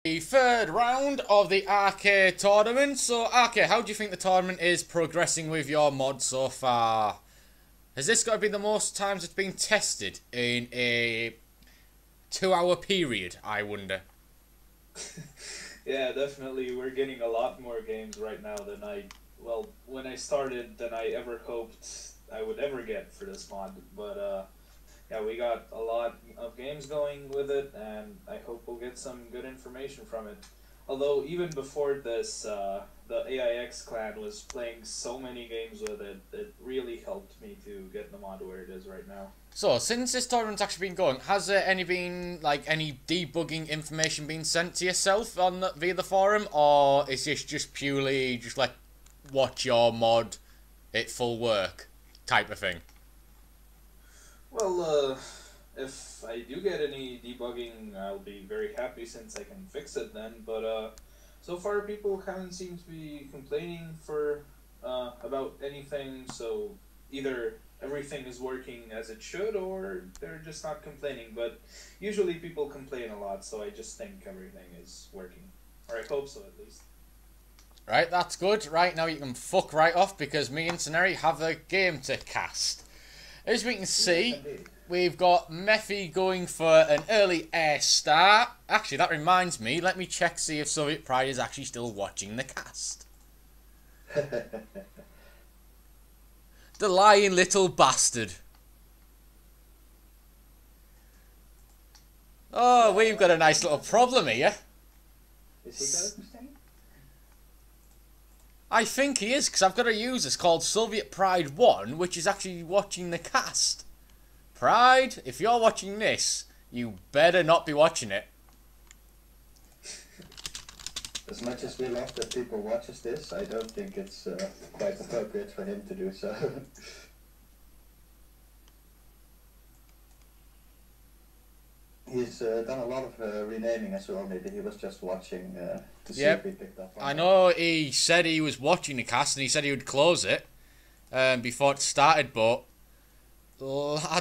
The third round of the RK tournament. So, RK, how do you think the tournament is progressing with your mod so far? Has this got to be the most times it's been tested in a 2-hour period, I wonder? Yeah, definitely. We're getting a lot more games right now than when I started, than I ever hoped I would ever get for this mod. But yeah, we got a lot of games going with it, and I hope we'll get some good information from it. Although, even before this, the AIX clan was playing so many games with it, it really helped me to get the mod where it is right now. So, since this tournament's actually been going, has there any debugging information been sent to yourself via the forum, or is this just purely just like watch your mod at full work type of thing? Well, if I do get any debugging, I'll be very happy since I can fix it then. But so far, people haven't seemed to be complaining about anything. So either everything is working as it should, or they're just not complaining. But usually, people complain a lot, so I just think everything is working, or I hope so at least. Right, that's good. Right, now you can fuck right off because me and Sceneri have a game to cast. As we can see, Yes, we've got Mephi going for an early air start. Actually, that reminds me, let me check see if Sovietpride is actually still watching the cast. The lying little bastard. Oh, we've got a nice little problem here. Is he got it? I think he is, because I've got a user called Sovietpride 1, which is actually watching the cast. Pride, if you're watching this, you better not be watching it. As much as we love that people watches this, I don't think it's quite appropriate for him to do so. He's done a lot of renaming as well. Maybe he was just watching to see if he picked up on I that. know he said he was watching the cast and he said he would close it before it started, but I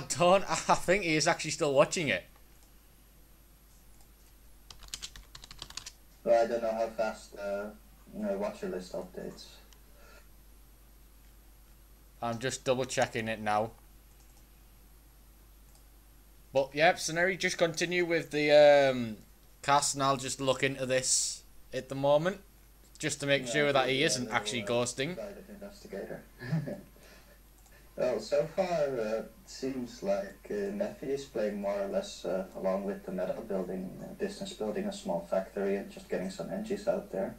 think he is actually still watching it. Well, I don't know how fast watcher list updates. I'm just double checking it now. But yep, Sceneri, just continue with the cast and I'll just look into this at the moment. Just to make sure that he isn't actually ghosting. Private investigator. Well, so far it seems like Mephi is playing more or less along with the meta building, business building a small factory and just getting some engines out there.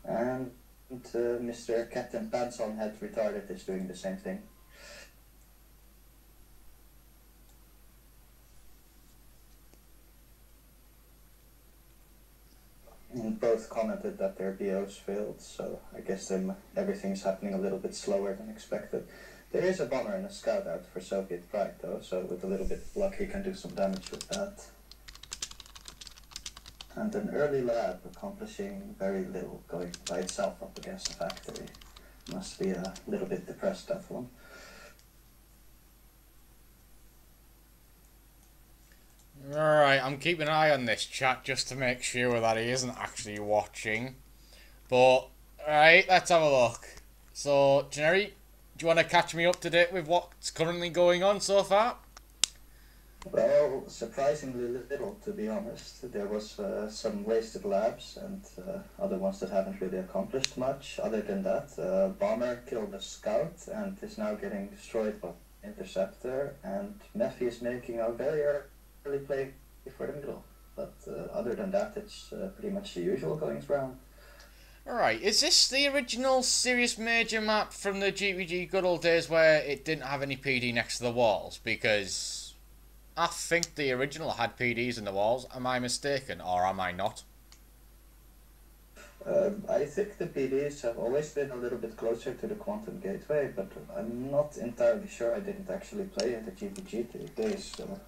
And Mr. Captain Pants on Head Retarded is doing the same thing. And both commented that their BOs failed, so I guess everything's happening a little bit slower than expected. There is a bomber and a scout out for Soviet Pride though, so with a little bit of luck he can do some damage with that. And an early lab accomplishing very little, going by itself up against a factory. Must be a little bit depressed, that one. Alright, I'm keeping an eye on this chat just to make sure that he isn't actually watching. But, alright, let's have a look. So, Jerry, do you want to catch me up to date with what's currently going on so far? Well, surprisingly little, to be honest. There was some wasted labs and other ones that haven't really accomplished much. Other than that, Bomber killed a scout and is now getting destroyed by Interceptor, and Mephi is making a very early play for the middle. But other than that, it's pretty much the usual goings round. Alright, is this the original Serious Major map from the GVG good old days where it didn't have any PD next to the walls? Because I think the original had PDs in the walls. Am I mistaken, or am I not? I think the PDs have always been a little bit closer to the Quantum Gateway, but I'm not entirely sure. I didn't actually play at the GVG days. So.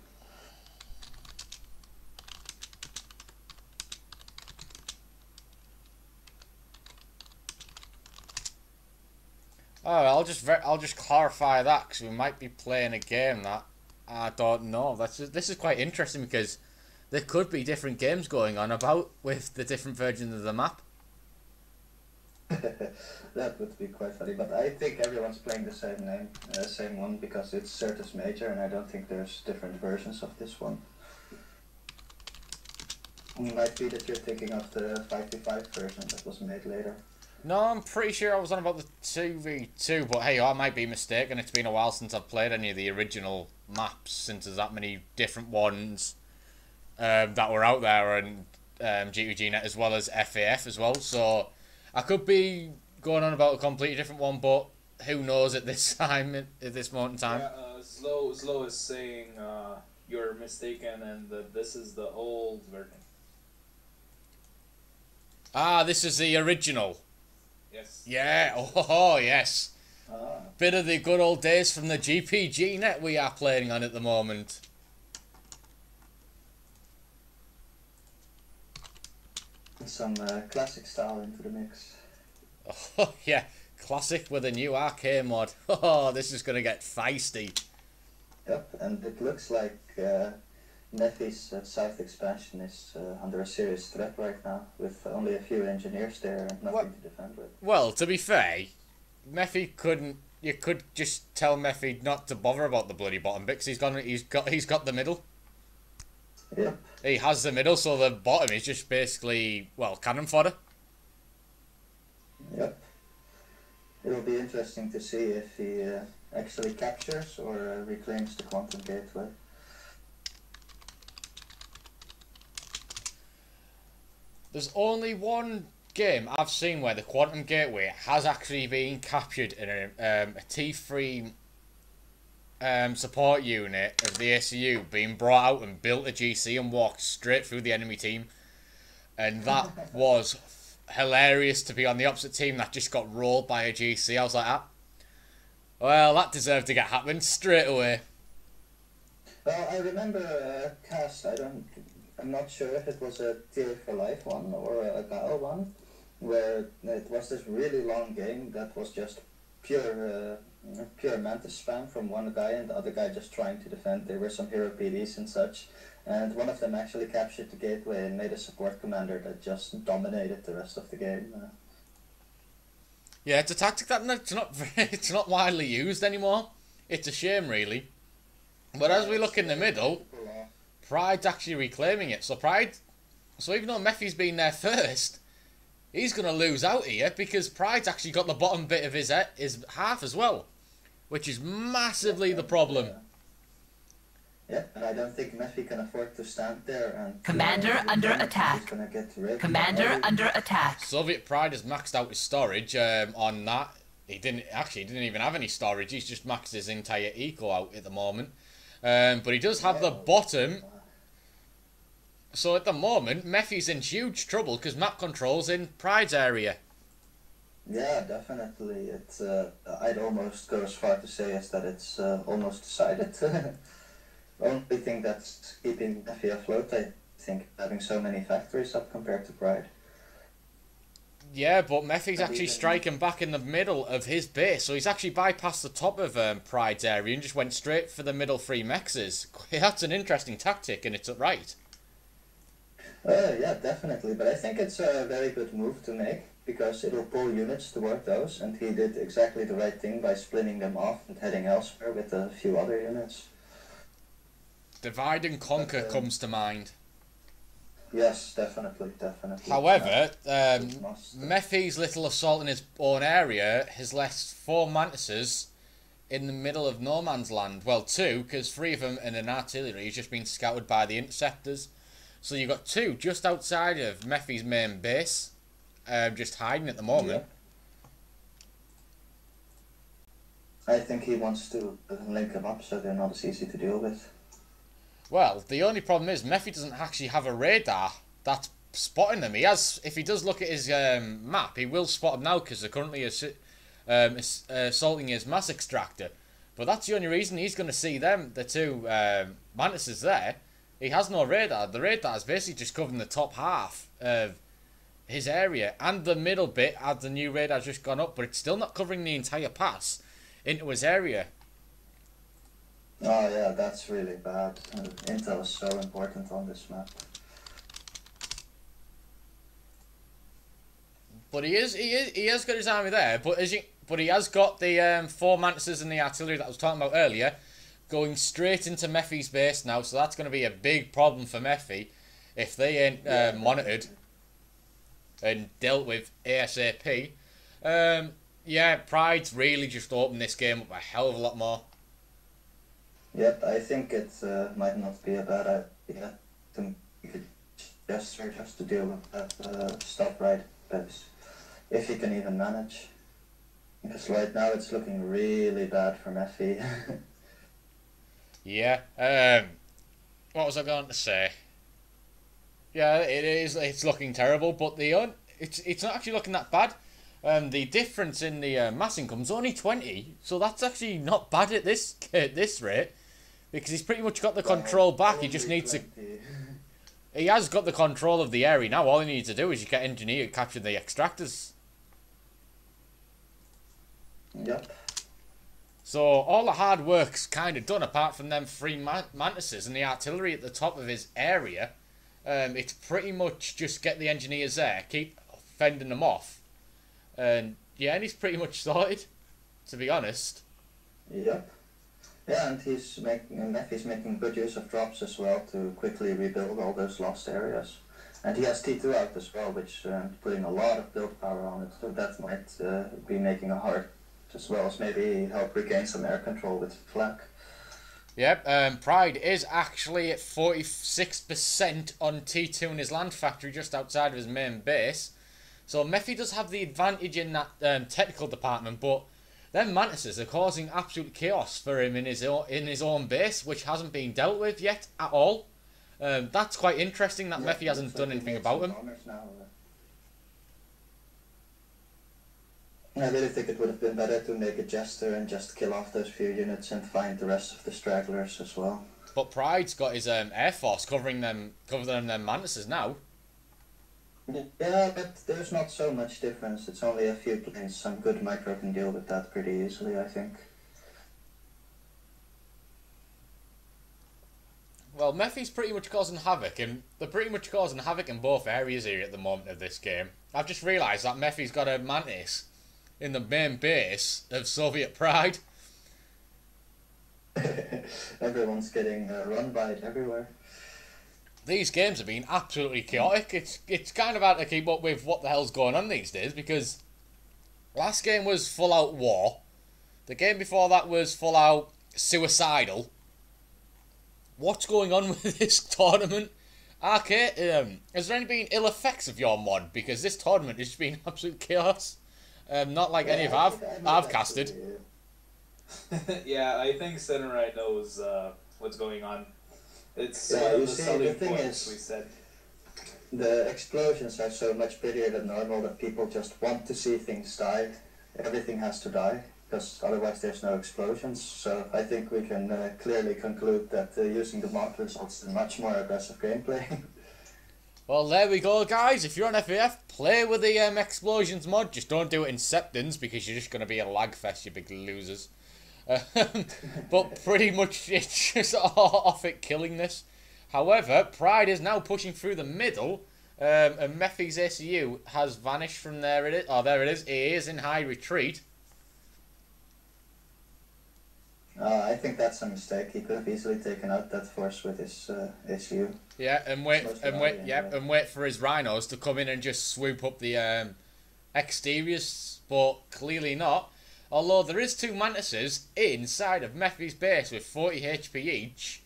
Oh, I'll just clarify that because we might be playing a game that I don't know. This is quite interesting because there could be different games going on about with the different versions of the map. That would be quite funny, but I think everyone's playing the same one because it's Syrtis Major, and I don't think there's different versions of this one. It might be that you're thinking of the 5v5 version that was made later. No, I'm pretty sure I was on about the 2v2, but hey, I might be mistaken. It's been a while since I've played any of the original maps, since there's that many different ones that were out there, and G2Gnet as well as FAF as well, so I could be going on about a completely different one, but who knows at this time, at this moment in time. Yeah, Slow is saying you're mistaken and that this is the old version. Ah, this is the original. Yes. Yeah, oh yes. Ah. Bit of the good old days from the GPGnet we are playing on at the moment. Some classic style into the mix. Oh yeah, classic with a new arcade mod. Oh, this is going to get feisty. Yep, and it looks like Mephi's south expansion is under a serious threat right now, with only a few engineers there and nothing to defend with. Well, to be fair, Mephi couldn't. You could just tell Mephi not to bother about the bloody bottom bit, because he's got the middle. Yeah. He has the middle, so the bottom is just basically, well, cannon fodder. Yep. It'll be interesting to see if he actually captures or reclaims the quantum gateway. There's only one game I've seen where the quantum gateway has actually been captured in a T3 support unit of the ACU being brought out and built a GC and walked straight through the enemy team. And that was hilarious, to be on the opposite team that just got rolled by a GC. I was like, ah, well, that deserved to get happened straight away. Well, I remember Cass, I'm not sure if it was a Tier for Life one or a battle one, where it was this really long game that was just pure Mantis spam from one guy and the other guy just trying to defend. There were some hero PDs and such, and one of them actually captured the gateway and made a support commander that just dominated the rest of the game. Yeah, it's a tactic that it's not widely used anymore. It's a shame, really. But as we look in the middle, Pride's actually reclaiming it. So even though Mephi's been there first, he's going to lose out here because Pride's actually got the bottom bit of his half as well, which is massively the problem. Yeah, and I don't think Mephi can afford to stand there and... Commander under attack. Commander under attack. Sovietpride has maxed out his storage on that. He didn't even have any storage. He's just maxed his entire eco out at the moment. But he does have the bottom. So at the moment, Mephi's in huge trouble because map control's in Pride's area. Yeah, definitely. It's I'd almost go as far to say as that it's almost decided. The only thing that's keeping Mephi afloat, I think, having so many factories up compared to Pride. Yeah, but Mephi's actually striking back in the middle of his base, so he's actually bypassed the top of Pride's area and just went straight for the middle three mexes. That's an interesting tactic, and it's right. Yeah, definitely, but I think it's a very good move to make, because it'll pull units toward those, and he did exactly the right thing by splitting them off and heading elsewhere with a few other units. Divide and conquer comes to mind. Yes, definitely. However, Mephi's little assault in his own area has left 4 mantises in the middle of no man's land. Well, 2, because 3 of them and an artillery has just been scouted by the interceptors. So you've got 2 just outside of Mephi's main base, just hiding at the moment. Yeah. I think he wants to link them up so they're not as easy to deal with. Well, the only problem is Mephi doesn't actually have a radar that's spotting them. He has, if he does look at his map, he will spot them now because they're currently assaulting his mass extractor. But that's the only reason he's going to see them, the 2 mantises there. He has no radar. The radar is basically just covering the top half of his area and the middle bit as the new radar's just gone up, but it's still not covering the entire pass into his area. Oh yeah, that's really bad. Intel is so important on this map. But he has got his army there. But he has got the 4 mantises and the artillery that I was talking about earlier, going straight into Mephi's base now. So that's going to be a big problem for Mephi if they ain't monitored and dealt with ASAP. Yeah, Pride's really just opened this game up a hell of a lot more. Yep, I think it might not be a bad idea to make a gesture just to deal with that stop right base, if he can even manage. Because right now it's looking really bad for Mephi. Yeah. What was I going to say? Yeah, it is. It's looking terrible, but it's not actually looking that bad. The difference in the mass income's only 20, so that's actually not bad at this rate, because he's pretty much got the control back. He just needs to. He has got the control of the area now. All he needs to do is get engineer to capture the extractors. Yep. So all the hard work's kind of done, apart from them 3 mantises and the artillery at the top of his area. It's pretty much just get the engineers there, keep fending them off, and yeah, and he's pretty much sorted, to be honest. Yep. Yeah, and Mephi's making good use of drops as well to quickly rebuild all those lost areas. And he has T2 out as well, which putting a lot of build power on it, so that might be making a hard, as well as maybe help regain some air control with flak. Yep, Pride is actually at 46% on T2 in his land factory just outside of his main base. So Mephi does have the advantage in that technical department, but them mantises are causing absolute chaos for him in his own base, which hasn't been dealt with yet at all. That's quite interesting that Mephi hasn't done anything about him. I really think it would have been better to make a jester and just kill off those few units and find the rest of the stragglers as well. But Pride's got his Air Force covering them mantises now. Yeah, but there's not so much difference. It's only a few planes. Some good micro can deal with that pretty easily, I think. Well, Mephi's pretty much causing havoc, and they're pretty much causing havoc in both areas here at the moment of this game. I've just realised that Mephi's got a mantis in the main base of Sovietpride. Everyone's getting run by it everywhere. These games have been absolutely chaotic. It's kind of hard to keep up with what the hell's going on these days, because last game was full out war. The game before that was full out suicidal. What's going on with this tournament? Okay, has there any been ill effects of your mod? Because this tournament has just been absolute chaos. Not like any of I've casted. Yeah, I think Samurai knows what's going on. It's one you of the see, selling the thing points is, we said. The explosions are so much bigger than normal that people just want to see things die. Everything has to die, because otherwise there's no explosions. So I think we can clearly conclude that using the mod results in much more aggressive gameplay. Well, there we go, guys. If you're on FAF, play with the explosions mod. Just don't do it in Septons, because you're just going to be a lag fest, you big losers. But pretty much it's just off it killing this. However, Pride is now pushing through the middle, and Mephi's ACU has vanished from there. It is. Oh, there it is. He is in high retreat. I think that's a mistake. He could have easily taken out that force with his ACU. Yeah, and wait for his rhinos to come in and just swoop up the exteriors, but clearly not. Although there is 2 mantises inside of Mephi's base with 40 HP each,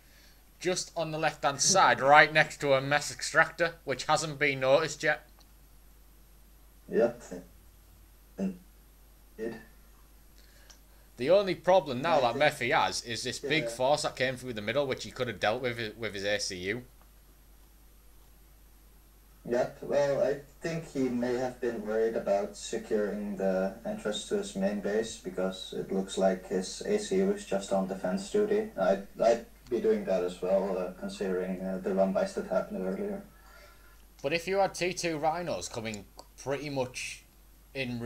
just on the left hand side, right next to a mess extractor, which hasn't been noticed yet. Yep. The only problem now that Mephi has is this big force that came through the middle, which he could have dealt with his ACU. Yep, well, I think he may have been worried about securing the entrance to his main base, because it looks like his ACU is just on defense duty. I'd be doing that as well, considering the run-bys that happened earlier. But if you had T2 Rhinos coming pretty much in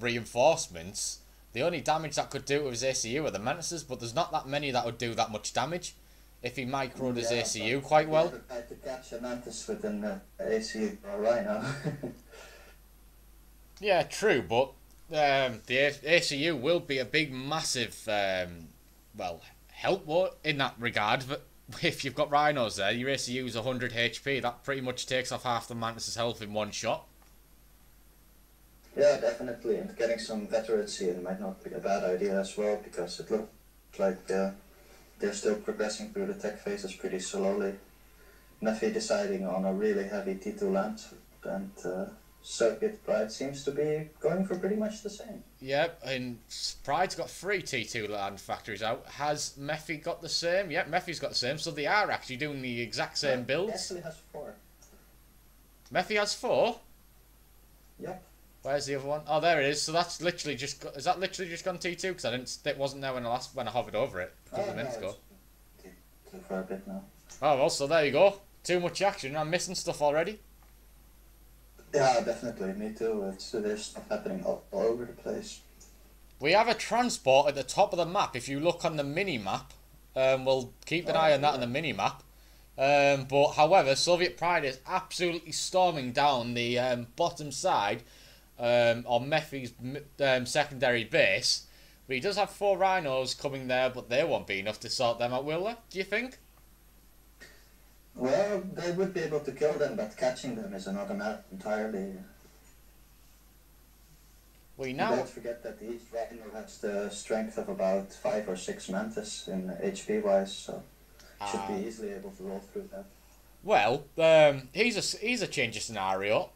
reinforcements, The only damage that could do it with his ACU are the Mantises, but there's not that many that would do that much damage if he microed his ACU quite well. I tried to catch a Mantis with an ACU or a Rhino. Yeah, true, but the ACU will be a big, massive, help in that regard. But if you've got Rhinos there, your ACU is 100 HP. That pretty much takes off half the Mantis' health in one shot. Yeah, definitely, and getting some veterancy in might not be a bad idea as well, because it looks like they're still progressing through the tech phases pretty slowly. Mephi deciding on a really heavy T2 land, and Sovietpride seems to be going for pretty much the same. Yep, and Pride's got 3 T2 land factories out. Has Mephi got the same? Yep, Mephi's got the same, so they are actually doing the exact same builds. He actually has 4. Mephi has 4? Yep. Where's the other one? Oh, there it is. So that's literally just... Is that literally just gone T2? Because it wasn't there when I hovered over it a couple of minutes ago. T2 for a bit now. Oh, well, so there you go. Too much action. I'm missing stuff already. Yeah, definitely. Me too. There's stuff happening all over the place. We have a transport at the top of the map. If you look on the mini-map, we'll keep an eye on that on the mini-map. But, however, Sovietpride is absolutely storming down the bottom side on Mephi's secondary base. But he does have 4 Rhinos coming there, but they won't be enough to sort them out, will they? Do you think? Well, they would be able to kill them, but catching them is another matter entirely. Don't forget that each Rhino has the strength of about 5 or 6 Mantis in HP wise, so should be easily able to roll through that. Well, here's a change of scenario.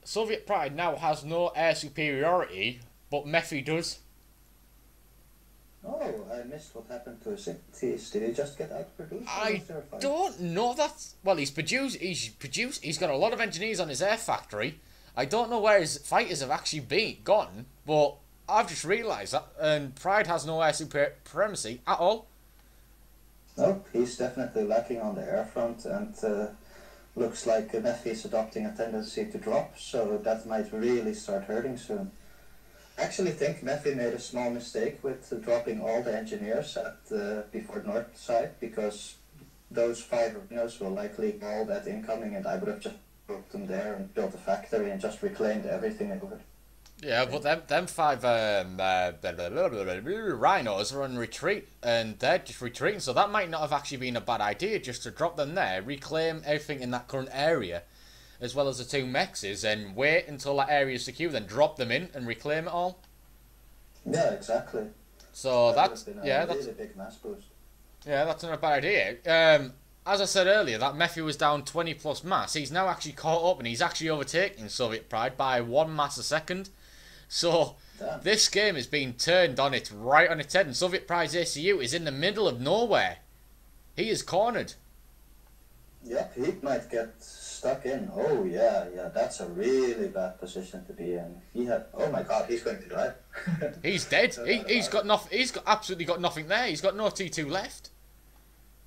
Sovietpride now has no air superiority, but Mephi does. Oh, I missed what happened to Syrtis. Did he just get outproduced? I don't know that. Well, he's got a lot of engineers on his air factory. I don't know where his fighters have actually gone, but I've just realised that, and Pride has no air supremacy at all. Nope, he's definitely lacking on the air front, and looks like Mephi's adopting a tendency to drop, so that might really start hurting soon. I actually think Mephi made a small mistake with dropping all the engineers at before north side, because those 5 Rhinos will likely all that incoming, and I would have just put them there and built a factory and just reclaimed everything over. Yeah, but them 5 Rhinos are on retreat, and they're just retreating, so that might not have actually been a bad idea, just to drop them there, reclaim everything in that current area, as well as the 2 mexes, and wait until that area is secure, then drop them in and reclaim it all. Yeah, exactly. So that's really big mass boost. Yeah, that's not a bad idea. As I said earlier, that Mephi was down 20 plus mass. He's now actually caught up, and he's actually overtaking Sovietpride by 1 mass a second. So this game is being turned on its right on its head, and Sovietpride's ACU is in the middle of nowhere. He is cornered. Yep, he might get stuck in. Oh yeah, that's a really bad position to be in. Oh my god, he's going to die. He's dead. He's got nothing. He's got absolutely got nothing there. He's got no T2 left.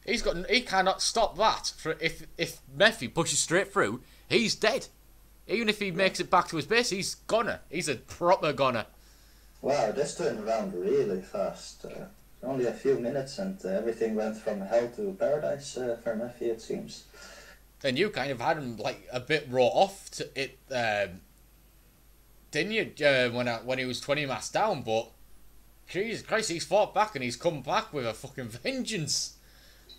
He cannot stop that. If Mephi pushes straight through, he's dead. Even if he makes it back to his base, he's goner. He's a proper goner. Wow, this turned around really fast. Only a few minutes, and everything went from hell to paradise for Mephi, it seems. And you kind of had him like a bit raw off to it, didn't you? When he was 20 mass down, but Jesus Christ, he's fought back and he's come back with a fucking vengeance.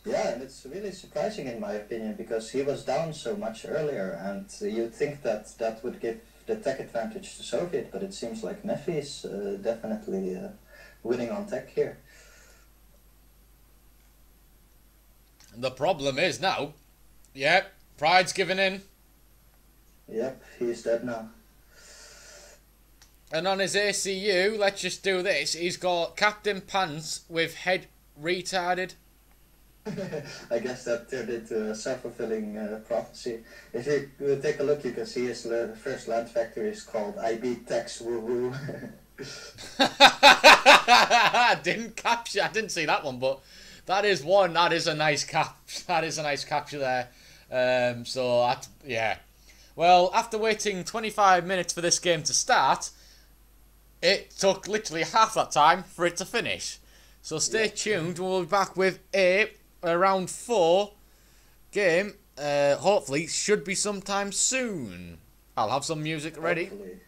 Yeah, and it's really surprising in my opinion, because he was down so much earlier, and you'd think that would give the tech advantage to Soviet, but it seems like Mephi is definitely winning on tech here. The problem is now, Pride's given in. Yep, he's dead now. And on his ACU, let's just do this, he's got Captain Pants with head retarded. I guess that turned into a self-fulfilling prophecy. If you take a look, you can see his first land factory is called I Beat Tex Woo Woo. I didn't see that one, but that is one. That is a nice that is a nice capture there. Well, after waiting 25 minutes for this game to start, it took literally half that time for it to finish. So stay tuned. We'll be back with a round 4 game. Hopefully, should be sometime soon. I'll have some music ready. Hopefully.